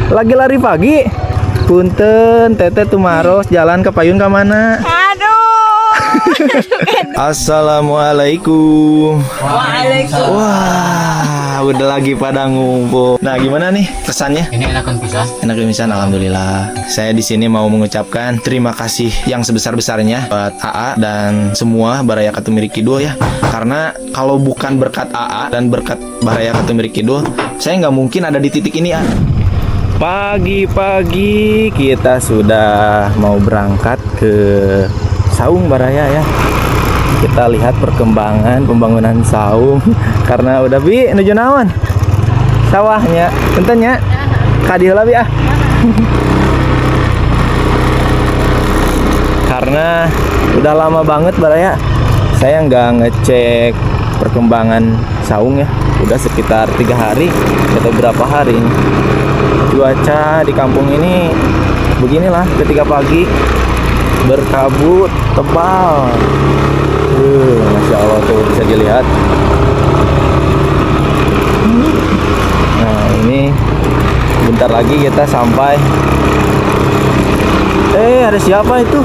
Lagi lari pagi. Punten, Teteh Tumaros jalan ke payun ke mana? Aduh. Assalamualaikum. Waalaikumsalam. Wah, udah lagi pada ngumpul. Nah, gimana nih kesannya? Ini enakan pisah. Enak pisan, alhamdulillah. Saya di sini mau mengucapkan terima kasih yang sebesar-besarnya buat AA dan semua Baraya Katumiri Kidul ya. Karena kalau bukan berkat AA dan berkat Baraya Katumiri Kidul, saya nggak mungkin ada di titik ini ya. Pagi-pagi kita sudah mau berangkat ke Saung Baraya ya. Kita lihat perkembangan pembangunan Saung karena udah nuju naon sawahnya tentunya kadih lah ah. Karena udah lama banget Baraya saya nggak ngecek perkembangan Saung ya, udah sekitar 3 hari atau berapa hari ini. Cuaca di kampung ini beginilah ketika pagi, berkabut tebal. Masya Allah tuh bisa dilihat. Nah ini bentar lagi kita sampai. Ada siapa itu?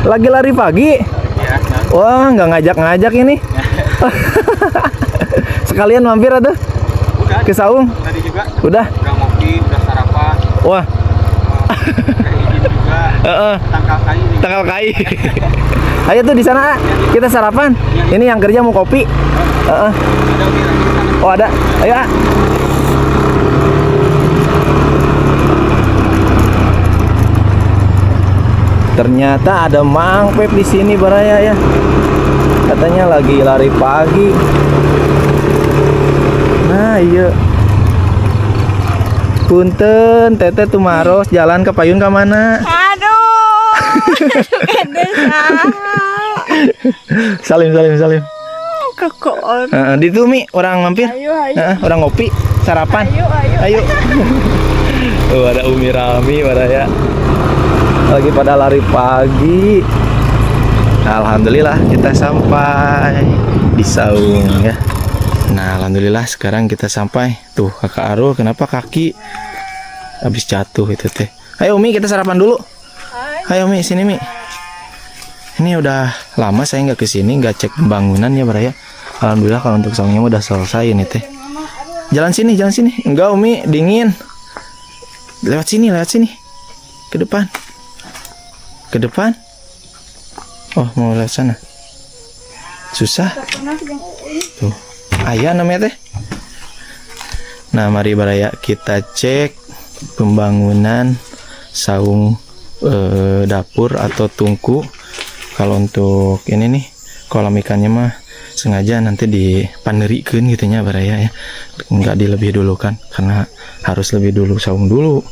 Lagi lari pagi. Wah, nggak ngajak-ngajak ini. Sekalian mampir atuh ke Saung. Tadi juga Udah ngopi, udah sarapan. Wah. Izin juga. Tangkal kayu nih. Tanggal kai. Ayo tuh di sana kita sarapan. Ini yang kerja mau kopi. Ada Umi lagi di sana. Oh ada. Ayo ah. Ternyata ada Mang Pep di sini Baraya ya. Katanya lagi lari pagi. Nah iya. Punten, Teteh Tumaros jalan ke payun ke mana? Aduh. Salim. Kekoon. Di Tumi orang mampir. Ayo. Orang ngopi, sarapan. Ayo. Oh, ada Umi Rami Baraya. Lagi pada lari pagi. Alhamdulillah kita sampai di Saung ya. Nah, alhamdulillah sekarang kita sampai. Tuh, Kakak Arul kenapa kaki habis jatuh itu teh. Ayo Umi kita sarapan dulu. Ayo Umi sini Mi. Ini udah lama saya nggak kesini, nggak cek pembangunan ya Baraya. Alhamdulillah kalau untuk saungnya udah selesai ini teh. Jalan sini. Enggak Umi, dingin. Lewat sini. Ke depan. Oh, mau lewat sana. Susah. Tuh. Ayah namanya teh. Nah, mari Baraya kita cek pembangunan saung dapur atau tungku. Kalau untuk ini nih kolam ikannya mah sengaja nanti dipanderikeun gitunya Baraya ya. Enggak dilebih dulu kan karena harus lebih dulu saung dulu.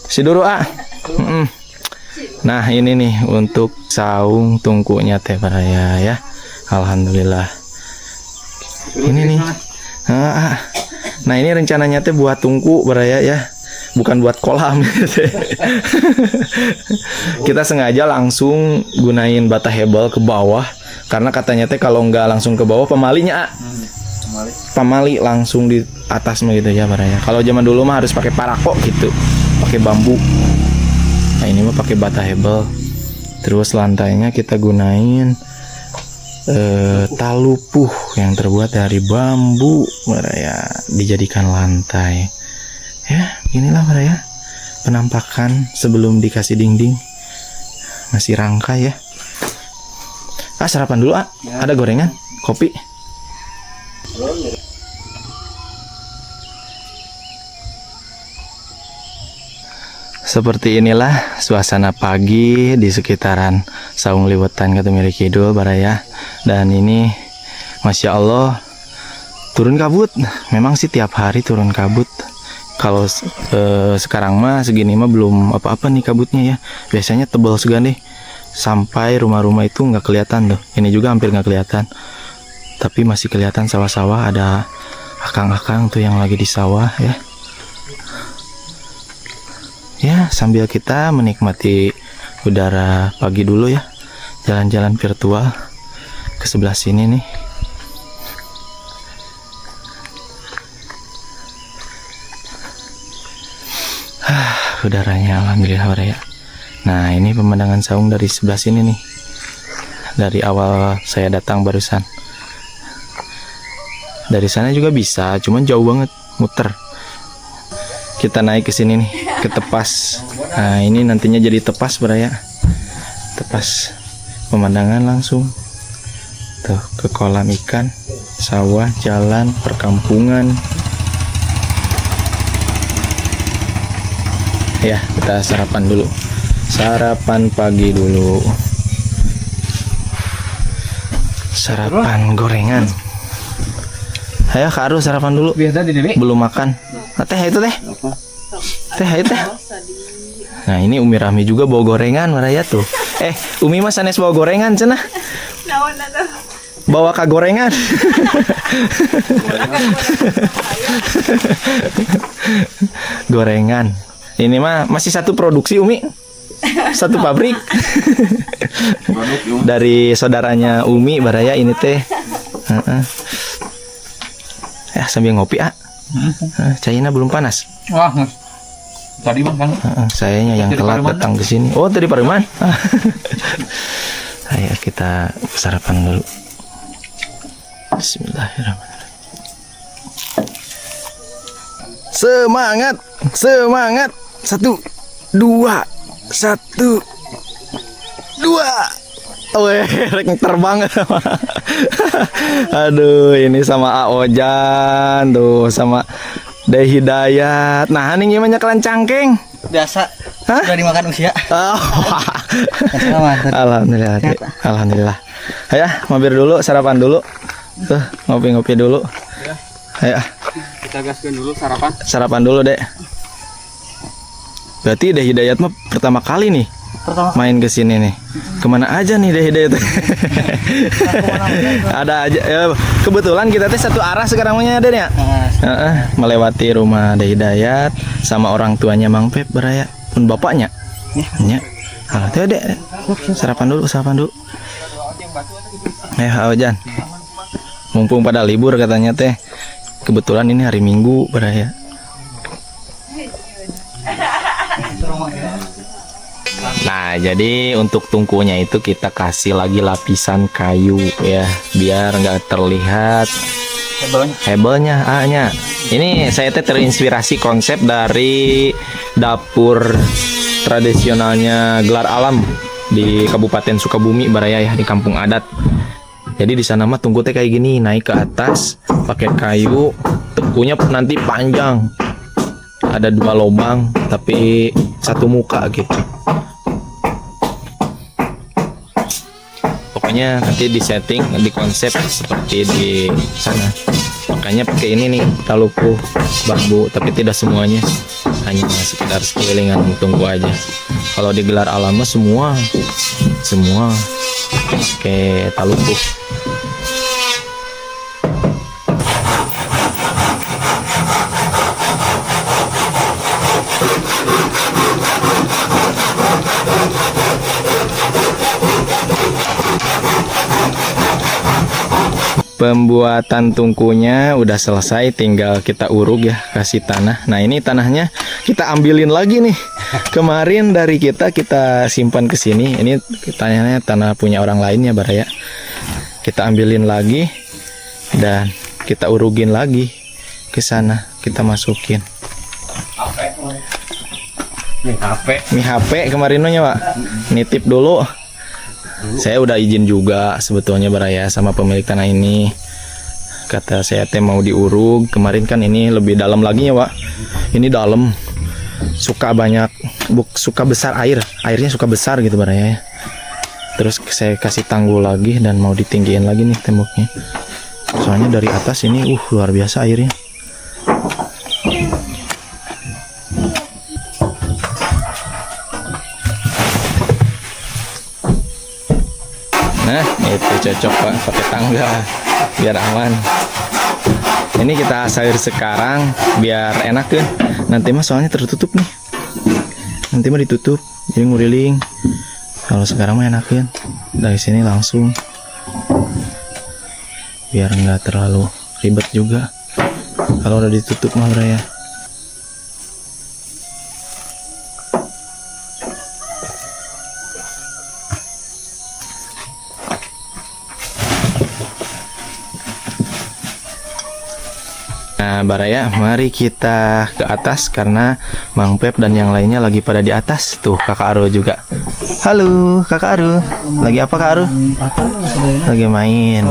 Si dulu ah. Nah, ini nih untuk saung tungkunya teh Baraya ya. Alhamdulillah. Ini nih. Nah, ini rencananya teh buat tungku Baraya ya. Bukan buat kolam. Kita sengaja langsung gunain bata hebel ke bawah karena katanya teh kalau nggak langsung ke bawah pemalinya pemali langsung di atas gitu ya Baraya. Kalau zaman dulu mah harus pakai parako gitu, pakai bambu. Nah, ini mah pakai bata hebel. Terus lantainya kita gunain talupuh yang terbuat dari bambu Baraya, dijadikan lantai. Ya, inilah Baraya penampakan sebelum dikasih dinding. Masih rangka ya. Sarapan dulu ya. Ada gorengan, kopi. Seperti inilah suasana pagi di sekitaran Saung Liwetan Katumiri Kidul Baraya. Dan ini Masya Allah turun kabut. Memang sih tiap hari turun kabut. Kalau sekarang mah segini mah belum apa-apa nih kabutnya ya. Biasanya tebal segini sampai rumah-rumah itu nggak kelihatan tuh. Ini juga hampir nggak kelihatan. Tapi masih kelihatan sawah-sawah, ada akang-akang tuh yang lagi di sawah ya. Ya, sambil kita menikmati udara pagi dulu ya. Jalan-jalan virtual ke sebelah sini nih. Udaranya alhamdulillah Baraya. Nah ini pemandangan saung dari sebelah sini nih. Dari awal saya datang barusan. Dari sana juga bisa, cuman jauh banget, muter. Kita naik ke sini nih, ke tepas. Nah ini nantinya jadi tepas Baraya. Tepas pemandangan langsung. Tuh ke kolam ikan, sawah, jalan, perkampungan. Ya kita sarapan dulu. Sarapan pagi dulu. Sarapan gorengan. Ayo Kak Aru sarapan dulu. Biasa di Dewi. Belum makan. Nah, teh itu teh. Teh itu teh. Nah ini Umi Rahmi juga bawa gorengan Baraya tuh. Umi mas sanes bawa gorengan cenah. Naon ada. Bawa ka gorengan. Gorengan. Ini mah masih satu produksi Umi. Satu pabrik. Dari saudaranya Umi Baraya ini teh. Ya sambil ngopi cainya belum panas. Wah, tadi mah kan. Sayanya yang Dari telat Pareman. datang ke sini. Oh dari Pareman. Ayo kita sarapan dulu. Bismillahirrahmanirrahim. Semangat, semangat. 1, 2, 1, 2. Weh, rek terbang sama. Aduh, ini sama Aojan tuh sama Deh Hidayat. Nah, ini gimana kalian cangkeng? Biasa. Hah? Udah dimakan usia. Oh. Selamat. Alhamdulillah, Dek. Alhamdulillah. Ayo, mampir dulu, sarapan dulu. Tuh, ngopi-ngopi dulu. Ayo, Kita gaskan dulu sarapan. sarapan dulu, Dek. Berarti Deh Hidayat mah pertama kali nih main ke sini nih. Kemana aja nih Deh Hidayat? Ada aja. Ya, kebetulan kita teh satu arah sekarang punya Den ya. Melewati rumah Deh Hidayat sama orang tuanya Mang Pep Baraya pun bapaknya. Ya. Ah, tuh Dek. Sarapan dulu, sarapan dulu. Ajan. Mumpung pada libur katanya teh. Kebetulan ini hari Minggu Baraya. Nah, jadi untuk tungkunya itu kita kasih lagi lapisan kayu ya, biar nggak terlihat hebelnya A-nya. Ini saya teh terinspirasi konsep dari dapur tradisionalnya Gelar Alam di Kabupaten Sukabumi Baraya ya, di kampung adat. Jadi di sana mah tungku teh kayak gini, naik ke atas pakai kayu, tungkunya nanti panjang. Ada 2 lubang tapi satu muka gitu. Pokoknya nanti di setting, di konsep seperti di sana. Makanya pakai ini nih, taluku bambu, tapi tidak semuanya, hanya sekedar sekelilingan tungku aja. Kalau di Gelar Alam semua pakai taluku. Pembuatan tungkunya udah selesai, tinggal kita uruk ya, kasih tanah. Nah ini tanahnya kita ambilin lagi nih. Kemarin dari kita simpan ke sini. Ini tanahnya tanah punya orang lain ya Baraya. Kita ambilin lagi dan kita urukin lagi ke sana. Kita masukin. Ini HP kemarinnya Pak. Nitip dulu. Saya udah izin juga sebetulnya Baraya sama pemilik tanah ini. Kata saya teh mau diuruk. Kemarin kan ini lebih dalam lagi ya Pak. Ini dalam, suka banyak, suka besar airnya suka besar gitu Baraya. Terus saya kasih tanggul lagi dan mau ditinggiin lagi nih temboknya. Soalnya dari atas ini luar biasa airnya. Nah, itu cocok Pak, pakai tangga biar aman. Ini kita sayur sekarang biar enak kan. Nanti mah soalnya tertutup nih. Nanti mah ditutup, jadi nguriling. Kalau sekarang mah enak kan. Dari sini langsung. Biar nggak terlalu ribet juga. Kalau udah ditutup mah Baraya. Nah, Baraya, mari kita ke atas karena Mang Pep dan yang lainnya lagi pada di atas. Tuh, Kakak Aru juga. Halo, Kakak Aru. Lagi apa, Kak Aru? Lagi main.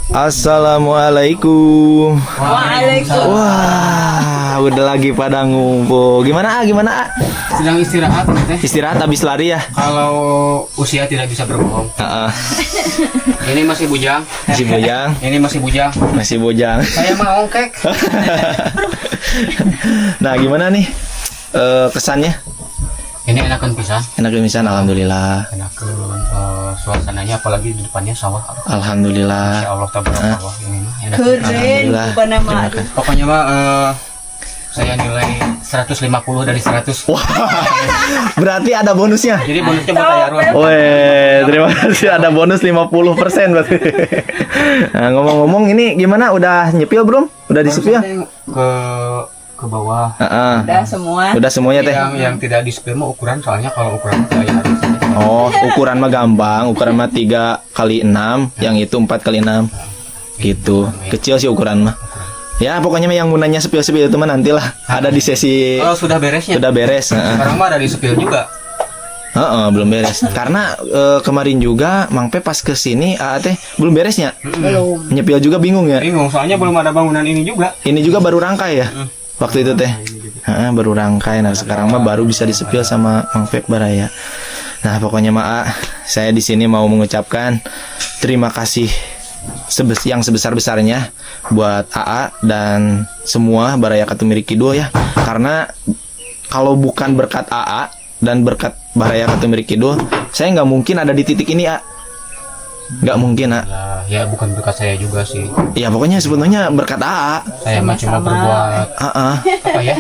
Assalamualaikum. Waalaikumsalam. Wah, udah lagi pada ngumpul. Gimana, Gimana, Sedang istirahat teh. Istirahat habis lari ya? Kalau usia tidak bisa berbohong. Heeh. Ini masih bujang. Masih bujang. Ini masih bujang. Masih bujang. Saya mah ongkek. Nah, gimana nih kesannya? Ini enakan pisan. Enak misan, alhamdulillah. Enakan suasananya apalagi di depannya sawah. Alhamdulillah. Masya Allah tabarakallah ini mah enak. Keren Alhamdulillah. bukan nama Terima aduh. kasih. Pokoknya mah saya nilai 150 dari 100. Wah, berarti ada bonusnya. Jadi bonusnya buat Ayarun. Weh, terima kasih, ada bonus 50% berarti. Nah, ngomong-ngomong ini gimana? Udah nyepil belum? Udah disepil? Ke bawah. Heeh. Udah semua. Udah semuanya teh. Yang tidak di spill mah ukuran, soalnya kalau ukuran saya harus Oh, ukuran mah gampang. Ukuran mah 3x6, yang itu 4x6. Gitu. Kecil sih ukuran mah. Ya, pokoknya mah yang gunanya sepil-sepil itu mah nantilah. Ada di sesi kalau sudah beresnya. sudah beres. Heeh. Sekarang mah ada di spill juga. Heeh, belum beres. Karena kemarin juga Mang Pe pas ke sini teh belum beresnya. Belum. Nyepil juga bingung ya. Bingung, soalnya belum ada bangunan ini juga. Ini juga baru rangkai ya. Waktu itu teh. Heeh, baru rangkai. Nah, sekarang mah baru bisa disepil sama Mang Pep Baraya. Nah, pokoknya mah saya di sini mau mengucapkan terima kasih yang sebesar-besarnya buat AA dan semua Baraya Katumiri Kidul ya. Karena kalau bukan berkat AA dan berkat Baraya Katumiri Kidul, saya nggak mungkin ada di titik ini, nggak mungkin, Lah, ya bukan berkat saya juga sih. Ya pokoknya sebetulnya berkat AA. Saya mah cuma Sama-sama. berbuat AA. apa ya?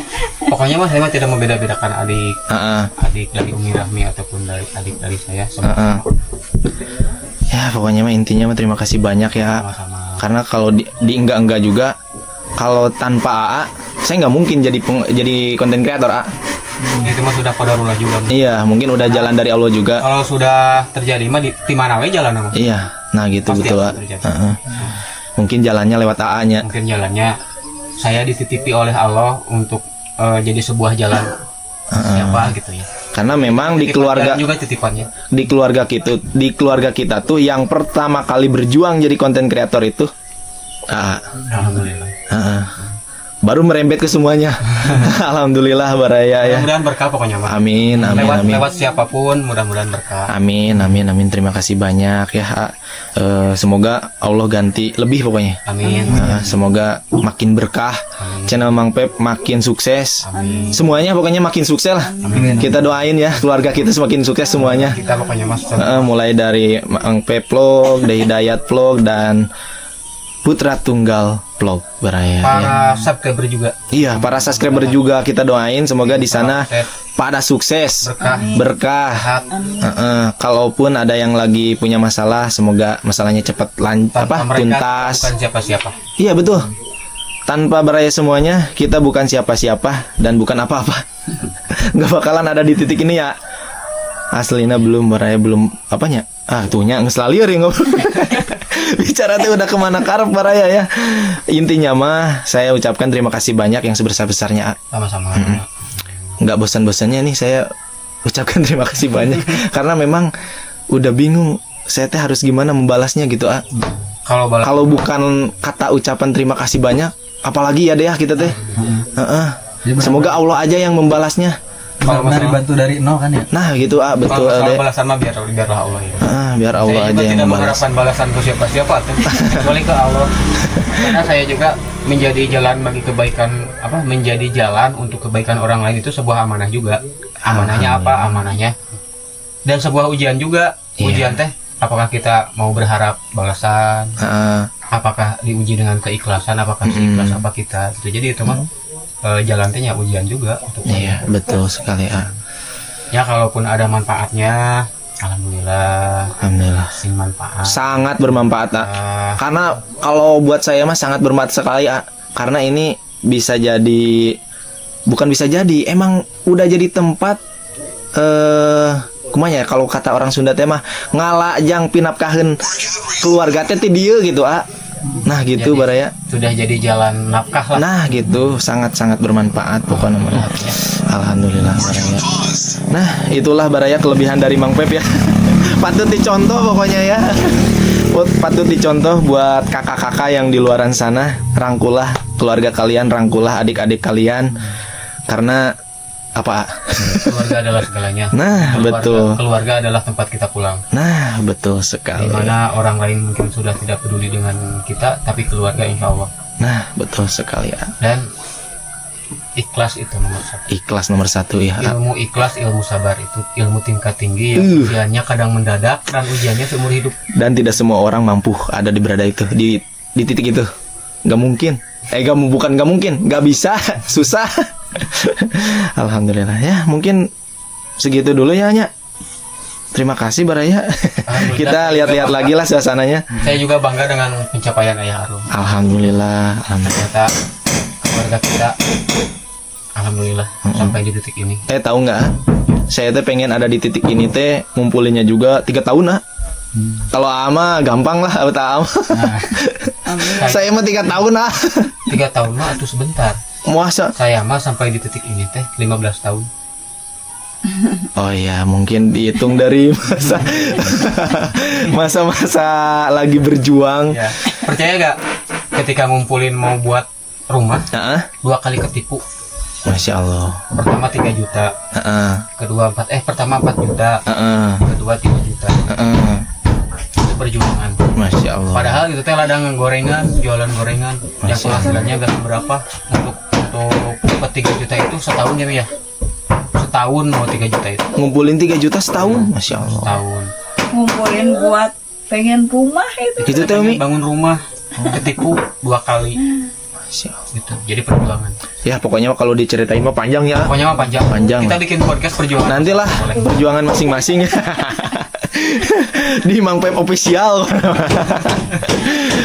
Pokoknya mah saya mah tidak membeda-bedakan adik dari Umi Rahmi ataupun dari adik dari saya Heeh. Ya pokoknya mah intinya mah terima kasih banyak ya. sama-sama. Karena kalau di enggak juga, kalau tanpa AA saya nggak mungkin jadi konten kreator A. Itu mah sudah qadarullah juga. Iya, mungkin udah jalan dari Allah juga. Kalau sudah terjadi mah di mana we jalan nama? Iya, nah gitu Pasti betul akan A. terjadi. Heeh. Mungkin jalannya lewat AA-nya. Mungkin jalannya saya dititipi oleh Allah untuk jadi sebuah jalan siapa gitu ya. Karena memang di Titipan keluarga jalan juga titipannya. di keluarga kita tuh yang pertama kali berjuang jadi konten kreator itu AA. Alhamdulillah. Heeh. Baru merembet ke semuanya. Alhamdulillah Baraya ya. Mudah-mudahan berkah pokoknya mah. Amin, amin, amin. Lewat siapapun mudah-mudahan berkah. Amin, amin, amin. Terima kasih banyak ya. Semoga Allah ganti lebih pokoknya. Amin. Semoga makin berkah. Channel Mang Pep makin sukses. Amin. Semuanya pokoknya makin sukses lah. Amin. Kita doain ya keluarga kita semakin sukses semuanya. Kita pokoknya mas. Mulai dari Mang Pep Vlog, dari Hidayat Vlog dan Putra Tunggal Vlog Baraya. Ya. Para subscriber juga. Iya, para subscriber juga kita doain semoga di sana pada sukses, berkah. Sehat. Kalaupun ada yang lagi punya masalah, semoga masalahnya cepat Tanpa mereka tuntas. bukan siapa-siapa. Iya betul. Tanpa Baraya semuanya, kita bukan siapa-siapa dan bukan apa-apa. Nggak bakalan ada di titik ini ya. Aslinya belum Baraya belum apanya? Tuhnya ngeslalir ya ngobrol. Bicara tuh udah kemana karep Baraya ya. Intinya mah saya ucapkan terima kasih banyak yang sebesar-besarnya. Sama-sama. Nggak bosan-bosannya nih saya ucapkan terima kasih banyak karena memang udah bingung saya teh harus gimana membalasnya gitu Kalau balas kalau bukan kata ucapan terima kasih banyak apalagi ya deh kita teh. Semoga Allah aja yang membalasnya. Kalau Dari masalah- bantu dari nol kan ya. Nah gitu betul kalau deh. balasan mah biarlah Allah ya. Biar Allah Saya aja juga yang tidak membalas. mengharapkan balasan ke siapa-siapa tuh, kecuali ke Allah. Karena saya juga menjadi jalan bagi kebaikan menjadi jalan untuk kebaikan orang lain itu sebuah amanah juga. Amanahnya apa? Amanahnya dan sebuah ujian juga. Iya. Ujian teh apakah kita mau berharap balasan? Apakah diuji dengan keikhlasan? Apakah seikhlas apa kita? Gitu. Jadi itu mah jalan tehnya ujian juga untuk Iya betul sekali ya kalaupun ada manfaatnya alhamdulillah Alhamdulillah sing manfaat. sangat bermanfaat karena kalau buat saya mah sangat bermanfaat sekali karena ini bisa jadi bukan bisa jadi emang udah jadi tempat kumanya ya kalau kata orang Sunda teh mah ngalajang pinapkaheun keluarga teh ti dieu gitu Nah gitu Jadi, Baraya. Sudah jadi jalan nafkah lah. Nah gitu sangat-sangat bermanfaat pokoknya Baraya. Alhamdulillah Baraya. Nah itulah Baraya kelebihan dari Mang Pep ya. Patut dicontoh pokoknya ya. Patut dicontoh buat kakak-kakak yang di luaran sana. Rangkulah keluarga kalian, rangkulah adik-adik kalian. Karena apa? Keluarga adalah segalanya. Nah, betul. Keluarga adalah tempat kita pulang. Nah betul sekali. Di mana orang lain mungkin sudah tidak peduli dengan kita, tapi keluarga insya Allah. Nah betul sekali ya. Dan ikhlas itu nomor satu. Ikhlas nomor satu ya. Ilmu ikhlas, ilmu sabar itu ilmu tingkat tinggi yang ujiannya kadang mendadak dan ujiannya seumur hidup. Dan tidak semua orang mampu ada di berada itu di titik itu. Gak mungkin. Bukan gak mungkin, gak bisa, susah. Alhamdulillah ya, mungkin segitu dulu ya Nya. Terima kasih Baraya. Kita lihat-lihat lagi lah suasananya. Saya juga bangga dengan pencapaian Ayah Arum. Alhamdulillah, alhamdulillah. Ternyata keluarga kita, alhamdulillah sampai di titik ini. Tahu nggak? Saya teh pengen ada di titik ini teh ngumpulinnya juga 3 tahun lah. Kalau ama gampang lah, ama. Saya mah 3 tahun lah. 3 tahun mah itu sebentar. Masa? Saya mah sampai di titik ini teh 15 tahun. Oh iya, mungkin dihitung dari masa-masa lagi berjuang. Ya. Percaya gak? Ketika ngumpulin mau buat rumah, Heeh. 2 kali ketipu. Masya Allah. Pertama 3 juta, Heeh. kedua 4 pertama 4 juta, Heeh. kedua 3 juta. Heeh. Itu perjuangan. Masya Allah. Padahal itu teh ladang gorengan, jualan gorengan yang penghasilannya gak seberapa. Untuk dapat 3 juta itu setahun ya. Setahun mau 3 juta itu. Ngumpulin 3 juta setahun, Masya Allah. Setahun. Ngumpulin buat pengen rumah itu. Itu teh Umi. Bangun rumah ketipu 2 kali. Masya Allah. Gitu. Jadi perjuangan. Ya pokoknya kalau diceritain mah panjang ya. Pokoknya mah panjang. Panjang. Kita bikin podcast perjuangan. Nantilah Boleh. perjuangan masing-masing di Mang Pep official.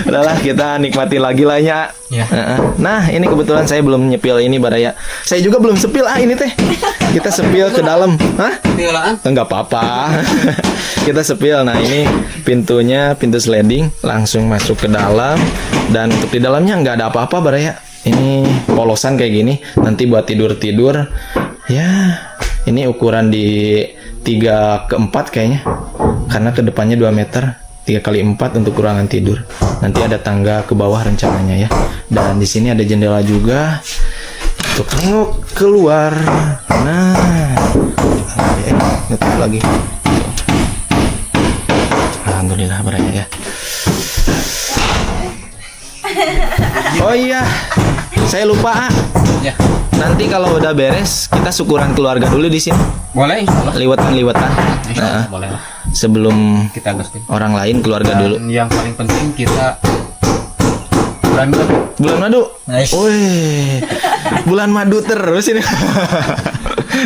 Udahlah kita nikmati lagi lah ya. Ya. Nah ini kebetulan saya belum nyepil ini Baraya. Saya juga belum sepil ini teh. Kita sepil ke dalam. Hah? Pialaan. Enggak apa-apa. Kita sepil. Nah ini pintunya, pintu sliding langsung masuk ke dalam. Dan untuk di dalamnya nggak ada apa-apa Baraya. Ini polosan kayak gini. Nanti buat tidur-tidur. Ya ini ukuran di 3x4 kayaknya. Karena kedepannya 2 meter. 3x4 untuk ruangan tidur. Nanti ada tangga ke bawah rencananya ya. Dan di sini ada jendela juga untuk tengok keluar. Nah, nutup lagi. Alhamdulillah Baraya ya. Oh iya, saya lupa. Ya. Nanti kalau udah beres kita syukuran keluarga dulu di sini. Boleh insyaallah. Liwatan. Insyaallah boleh lah. Sebelum Kita gaskin. orang lain keluarga Dan dulu. yang paling penting kita bulan Bulan madu. Nice. Wih, bulan madu terus ini.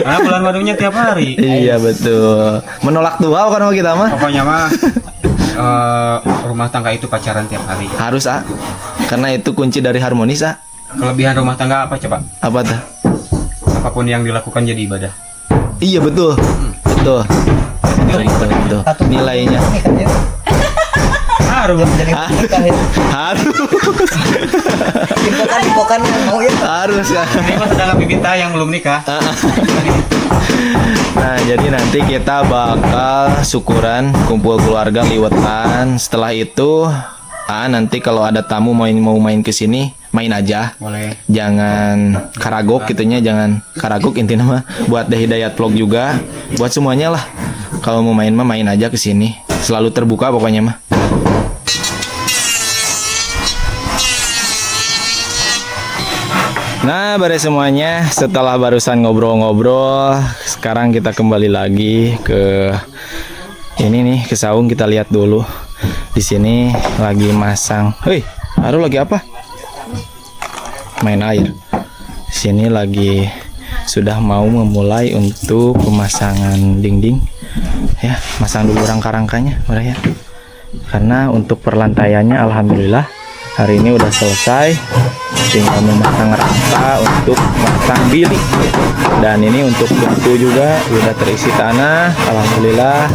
Karena bulan madunya tiap hari. Iya betul. Menolak tua kan kita mah. Pokoknya mah rumah tangga itu pacaran tiap hari. Harus karena itu kunci dari harmonis Kelebihan rumah tangga apa coba? Apa tuh? Apapun yang dilakukan jadi ibadah. Iya betul. Betul. Betul. Nilainya. Harus Jadi nikah ya. Harus. Infokan mau ya. Harus ya. Ini mah sedang bibita yang belum nikah. Nah, jadi nanti kita bakal syukuran kumpul keluarga liwetan. Setelah itu, nanti kalau ada tamu mau main ke sini, main aja. Boleh. Jangan karagok gitunya, jangan karagok intinya mah. Buat The Hidayat Vlog juga, buat semuanya lah. Kalau mau main mah main aja ke sini. Selalu terbuka pokoknya mah. Nah, bare semuanya, setelah barusan ngobrol-ngobrol, sekarang kita kembali lagi ke ini nih, ke saung. Kita lihat dulu. Di sini lagi masang. Hei, Aru lagi apa? Main air. Di sini lagi sudah mau memulai untuk pemasangan dinding. Ya, masang dulu rangka-rangkanya, ya. Karena untuk perlantaiannya alhamdulillah hari ini udah selesai. Tinggal memasang rangka untuk memasang bilik. Dan ini untuk pintu juga sudah terisi tanah, alhamdulillah.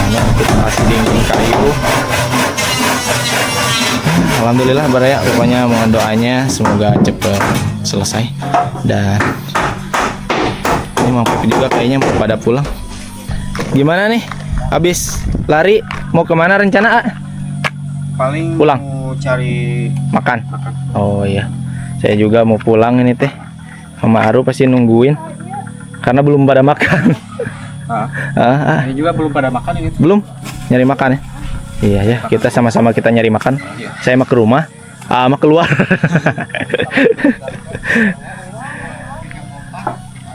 Nah, untuk masih dinding kayu alhamdulillah Baraya, pokoknya mohon doanya semoga cepet selesai. Dan ini Mang Pep juga kayaknya mau pada pulang. Gimana nih? Habis lari mau kemana rencana? Paling Pulang. mau cari Makan. Oh iya, saya juga mau pulang ini teh. Mama Aru pasti nungguin karena belum pada makan. Ini juga belum pada makan ini. Belum nyari makan ya? Iya ya, kita sama-sama kita nyari makan. Saya mah ke rumah, mah keluar.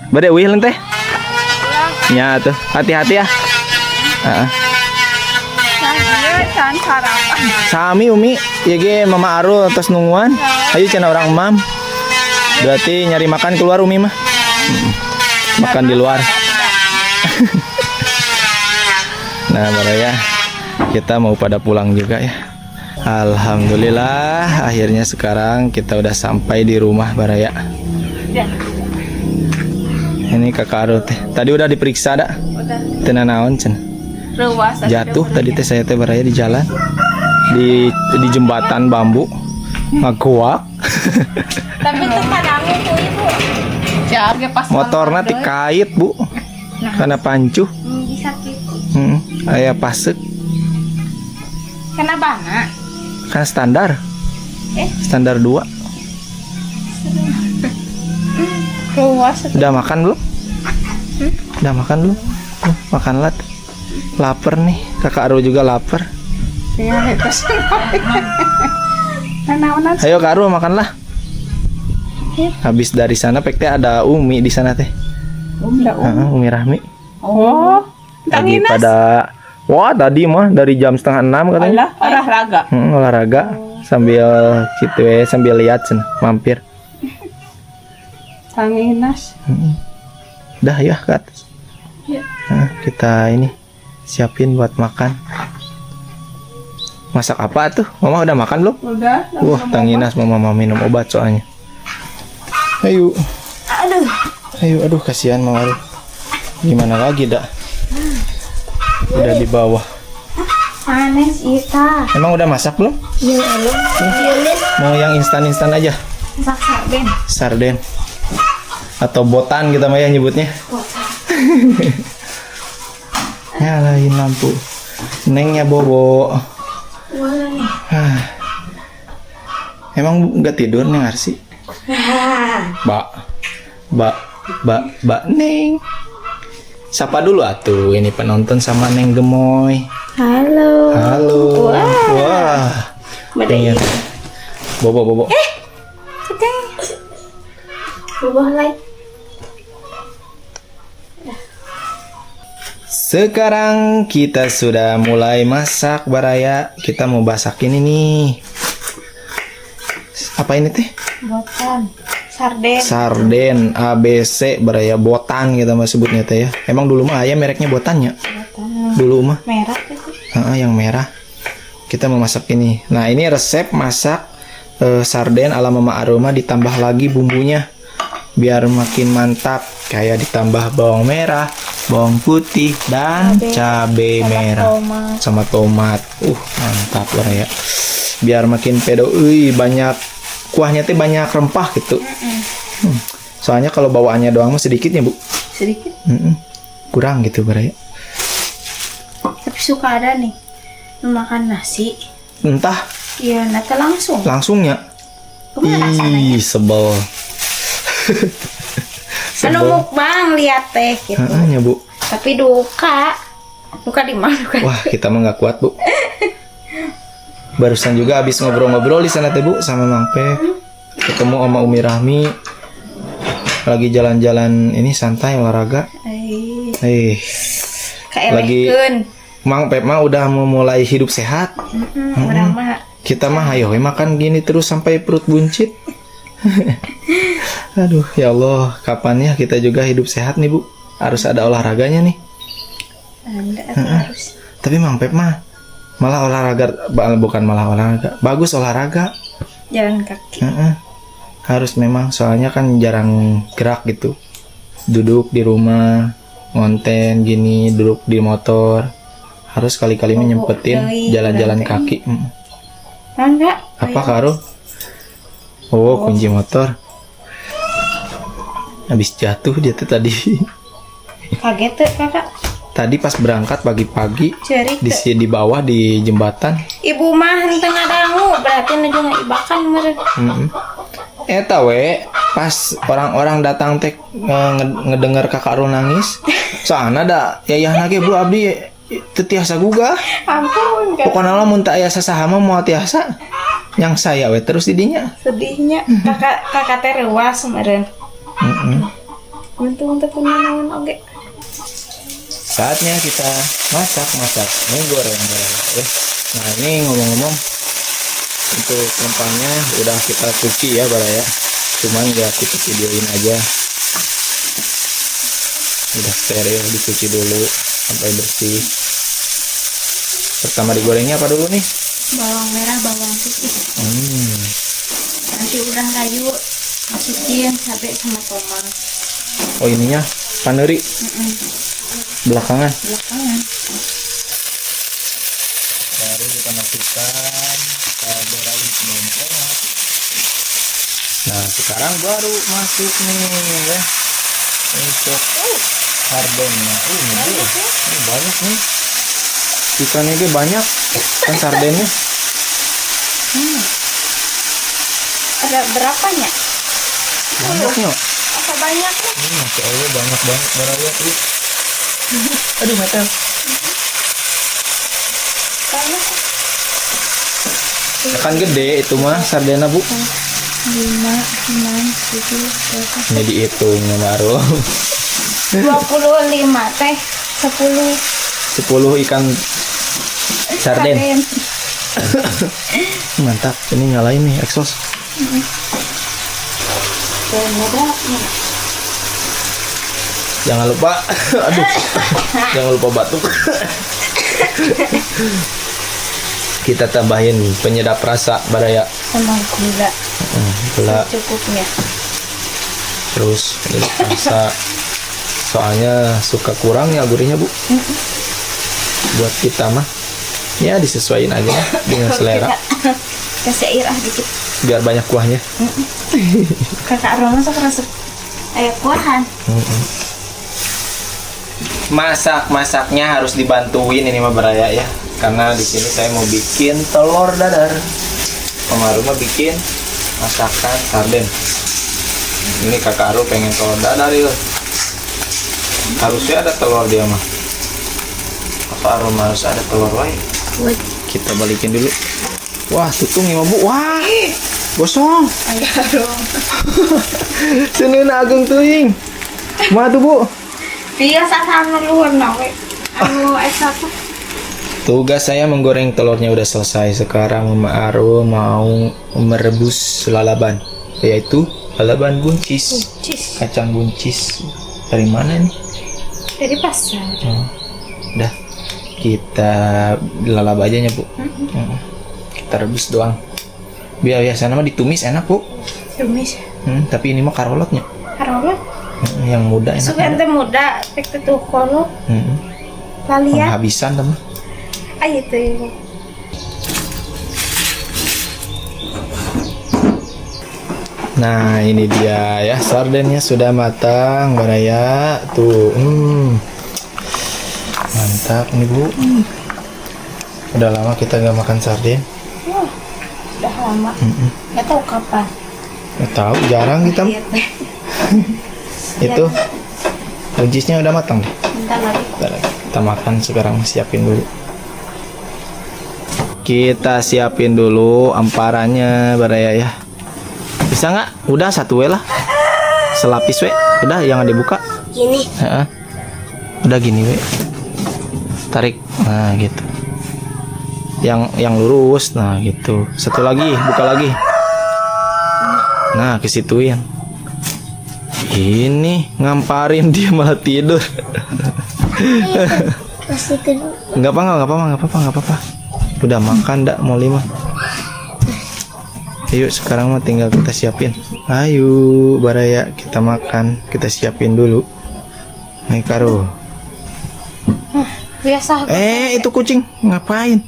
Bade wih teh. Ya tuh, hati-hati ya. Can sarapan. Sami Umi, ya ge Mama Aru atas nungguan. Ayo cenah orang mam. Berarti nyari makan keluar Umi mah. Makan di luar. Nah Baraya, kita mau pada pulang juga ya. Alhamdulillah, akhirnya sekarang kita udah sampai di rumah Baraya. Ini kakak Aru teh. Tadi udah diperiksa dak? Teu naon cen. Ruas Jatuh tadi teh saya teh Baraya di jalan. Di jembatan bambu. Ngakuak. Tapi itu kadangnya tuh ibu. Jaga pas Motorna dikait Bu. Karena pancu. sakit. Aya pasek. Kenapa nak? Kan standar. Standar 2. Ruas. Udah makan belum? Udah makan belum? Makan lat. Lapar nih. Kakak Aru juga lapar. Ya itu. Nanaonan. Ayo Kak Aru makanlah. Habis dari sana pek teh ada Umi di sana teh. Umi Rahmi. Oh. Lagi pada tadi mah dari jam 5:30 katanya. Olahraga. Olahraga sambil gitu ya, sambil lihat mampir. Tanginas. Dah ya ke atas. Nah, kita ini siapin buat makan. Masak apa tuh? Mama udah makan belum? Udah. Wah, Tanginas mama mau minum obat soalnya. Ayo. Aduh kasihan Mama Aru. Gimana lagi dak? Udah di bawah. Panes Ita. Emang udah masak belum? Iya belum. Mau yang instan-instan aja? Masak sarden. Sarden. Atau botan kita mah ya nyebutnya. Nyalain lampu. Nengnya bobo. Emang nggak tidur Neng Arsi? Mbak Neng. Sapa dulu atuh, ini penonton sama Neng Gemoy. Halo. Halo. Wah. Ingat. Bobo. Bobo like. Sekarang kita sudah mulai masak Baraya. Kita mau masakin ini. Apa ini teh? Botan. Sarden. Sarden ABC Baraya, botan kita mah sebutnya teh ya. Emang dulu mah ayam mereknya botannya. Dulu mah. Merah itu. Yang merah. Kita mau masak ini. Nah, ini resep masak sarden ala Mama Aroma, ditambah lagi bumbunya biar makin mantap. Kayak ditambah bawang merah, bawang putih dan cabai merah sama tomat. Mantap Baraya. Biar makin pedo. Banyak kuahnya teh, banyak rempah gitu. Soalnya kalau bawaannya doang mah sedikitnya Bu. Sedikit. Kurang gitu Baraya. Tapi suka ada nih makan nasi. Entah. Iya, nanti Langsungnya. Kemana rasanya? Sebel. Anu mukbang lihat teh gitu. Ya Bu. Tapi duka di mana kan? Wah, kita mah nggak kuat Bu. Barusan juga habis ngobrol-ngobrol di sana teh Bu sama Mang Pep. Ketemu sama Umi Rahmi. Lagi jalan-jalan ini santai olahraga. Lagi Mang Pep mah udah memulai hidup sehat. Kita mah ayo makan gini terus sampai perut buncit. Aduh ya Allah, kapan ya kita juga hidup sehat nih Bu? Harus ada olahraganya nih. Harus. Tapi Mang Pep mah malah olahraga, bukan malah olahraga, bagus olahraga. Jalan kaki. Harus memang, soalnya kan jarang gerak gitu. Duduk di rumah, ngonten gini, duduk di motor. Harus kali-kali menyempetin jalan-jalan kaki. Enggak. Apa karo? Oh, kunci motor. Habis jatuh dia tuh tadi. Kaget tuh kakak. Tadi pas berangkat pagi-pagi Cerik di bawah di jembatan. Ibu mah henteu ngadangu, berarti nu juga ibakan meureun. Eta we pas orang-orang datang teh ngedenger kakak Arul nangis. Soalnya ada yayahna ge Bu abdi teu tiasa gugah. Ampun, Kak. Pokoknya lamun teu aya sasaha mah moal tiasa. Yang saya we terus di dinya. Sedihnya. Kakak teh reuas meureun. Untung teh punya naon oge. Saatnya kita masak mie goreng ya. Nah ini ngomong-ngomong untuk rempahnya udah kita cuci ya Baraya, cuman ya kita videoin aja, udah steril dicuci dulu sampai bersih. Pertama digorengnya apa dulu nih? Bawang merah, bawang putih. Nanti udah layu masukin cabai sama tomat. Oh ininya paneri belakangan. Baru kita masukkan cabai rawit dan tomat. Nah sekarang baru masuk nih ya untuk sardennya. Ini banyak nih ikannya juga banyak kan sardennya. Ada berapanya? Banyaknya. Apa banyaknya? Masya Allah banyak banget Baraya tuh. Aduh metel. Banyak. Kan gede itu mah sardena Bu. 5, 6, 7, 8. Ini dihitungnya baru. 25 teh 10 10 ikan sarden. Mantap. Ini nyalain nih exhaust. Jangan lupa, aduh, jangan lupa batuk. Kita tambahin penyedap rasa Baraya. Sama gula. Gula. Cukupnya. Terus penyedap rasa. Soalnya suka kurang ya gurihnya Bu. Buat kita mah, ya disesuaikan aja dengan selera. Kasih air dikit. Biar banyak kuahnya. Kakak Roma sok resep air kuahan. Masak-masaknya harus dibantuin ini mah Baraya ya, karena di sini saya mau bikin telur dadar. Kemarin mah bikin masakan sarden. Ini kakak Aru pengen telur dadar ya. Harusnya ada telur dia mah. Apa Aru harus ada telur lain? Kita balikin dulu. Wah tutung ya Bu. Wah gosong. Ayo. Sini agung tuing. Madu Bu. Biasa sama luhur nawe. Anu S1. Tugas saya menggoreng telurnya udah selesai. Sekarang Mama Aru mau merebus lalaban, yaitu lalaban buncis. Kacang buncis. Dari mana nih? Dari pasar. Udah kita lalap aja ya Bu. Kita rebus doang. Biasanya mah ditumis enak Bu. Tumis. Tapi ini mah karolotnya. Karolot. Yang muda enak. Suka ente muda, pek tuh kolot. Kalian. Penghabisan teman. Ayo tuh. Nah ini dia ya, sardennya sudah matang Baraya tuh. Mantap nih Bu. Udah lama kita nggak makan sarden. Wah, udah lama. Nggak tahu kapan. Nggak tahu, jarang kita. Iya, teh. Itu buncisnya udah matang. Bentar lagi. Bentar lagi. Kita makan sekarang, siapin dulu. Kita siapin dulu amparannya Baraya ya. Bisa nggak? Udah satu we lah. Selapis we. Udah jangan dibuka. Gini. Udah gini we. Tarik. Nah gitu. Yang lurus. Nah gitu. Satu lagi, buka lagi. Nah kesituin. Ini ngamparin dia malah tidur. Masih tidur. Nggak apa-apa. Udah makan dak mau 5. Ayo sekarang mah tinggal kita siapin. Ayo Baraya kita makan, kita siapin dulu. Nih Karo. Biasa. Itu kucing ngapain?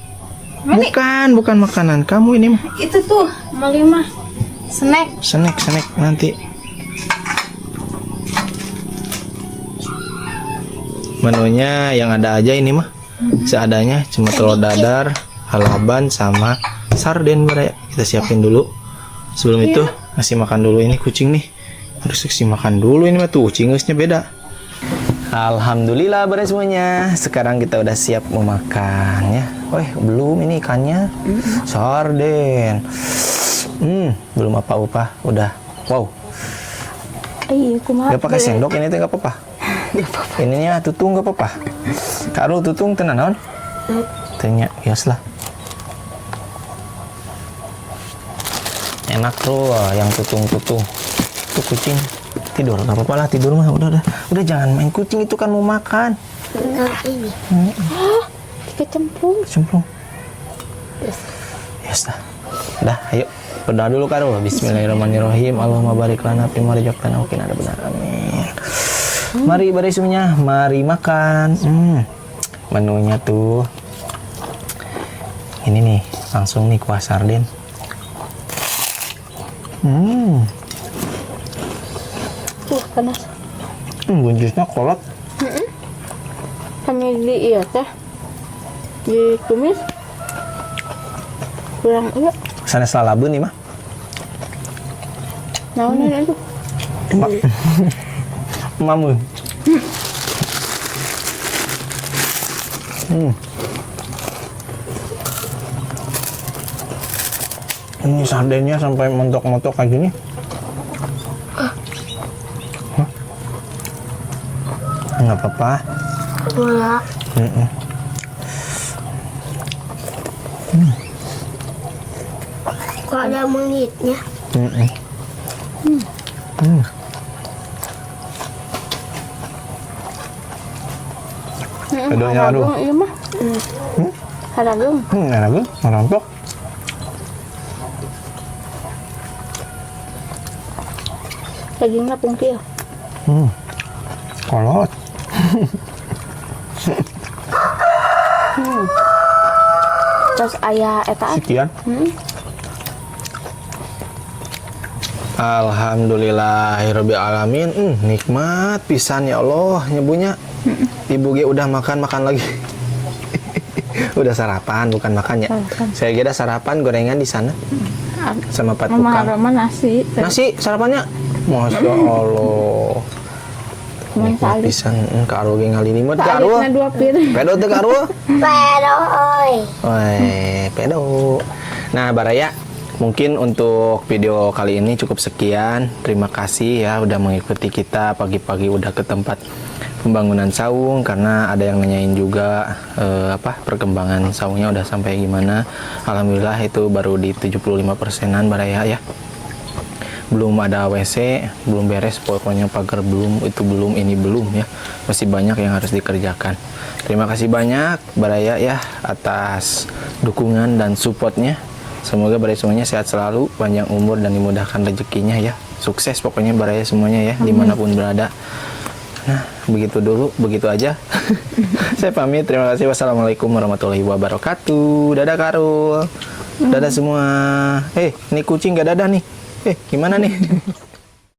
Bukan makanan kamu ini mah. Itu tuh Malima snack. Snack nanti. Menunya yang ada aja ini mah. Seadanya cuma telur dadar, halaban sama sarden Baraya. Kita siapin dulu. Sebelum itu ngasih makan dulu ini kucing nih. Harus kasih makan dulu ini mah tuh cingusnya beda. Alhamdulillah Baraya semuanya. Sekarang kita udah siap memakan ya. Belum ini ikannya. Sarden. Belum apa-apa. Udah. Wow. Iya, kumaha. Gak pakai sendok ini tuh gak apa-apa. Ininya tutung gak apa-apa. Karo tutung tenan naon? Tanya, bias lah. Enak tuh yang tutung-tutung. Tuh kucing tidur, gak apa-apa lah tidur mah. Udah jangan main kucing itu kan mau makan. Ini. Kecemplung. Yes lah. Dah, ayo berdoa dulu karo. Bismillahirrahmanirrahim. Allahumma barik lana fi ma razaqtana wa qina adzabannar. Amin. Mari Baraya semuanya, mari makan. Menunya tuh ini nih, langsung nih kuah sarden. Panas. Bunjusnya kolot. Kami di iya teh. Ditumis. Kurang iya. Sana salabun nih mah. Naon itu? Mamun. Ini sardennya sampai montok-montok kayak gini. Nggak apa-apa. Bola. Kok ada mengitnya? Aduhnya aduh. Iya mah. Haragung. Haragung, merontok. Dagingnya pungkil. Kolot. Terus ayah eta. Sekian. Alhamdulillahirabbil alamin. Nikmat pisan ya Allah nyebunya. Ibu G udah makan lagi. Udah sarapan bukan makan ya. Saya kira sarapan gorengan di sana. Sama Pak Tukang. Mama nasi. Nasi sarapannya. Masya Allah. Nikmat pisan karo ge ngalinimut karo. Dua piring. Pedo teh karo. Pedo oi. Pedo. Nah, Baraya, mungkin untuk video kali ini cukup sekian. Terima kasih ya udah mengikuti kita pagi-pagi udah ke tempat pembangunan saung karena ada yang nanyain juga perkembangan saungnya udah sampai gimana. Alhamdulillah itu baru di 75%-an Baraya ya. Belum ada WC, belum beres pokoknya pagar belum, itu belum, ini belum ya. Masih banyak yang harus dikerjakan. Terima kasih banyak Baraya ya atas dukungan dan supportnya. Semoga Baraya semuanya sehat selalu, panjang umur dan dimudahkan rezekinya ya. Sukses pokoknya Baraya semuanya ya, dimanapun berada. Nah, begitu aja. Saya pamit, terima kasih. Wassalamualaikum warahmatullahi wabarakatuh. Dadah Karul. Dadah semua. Ini kucing gak dadah nih. Gimana nih?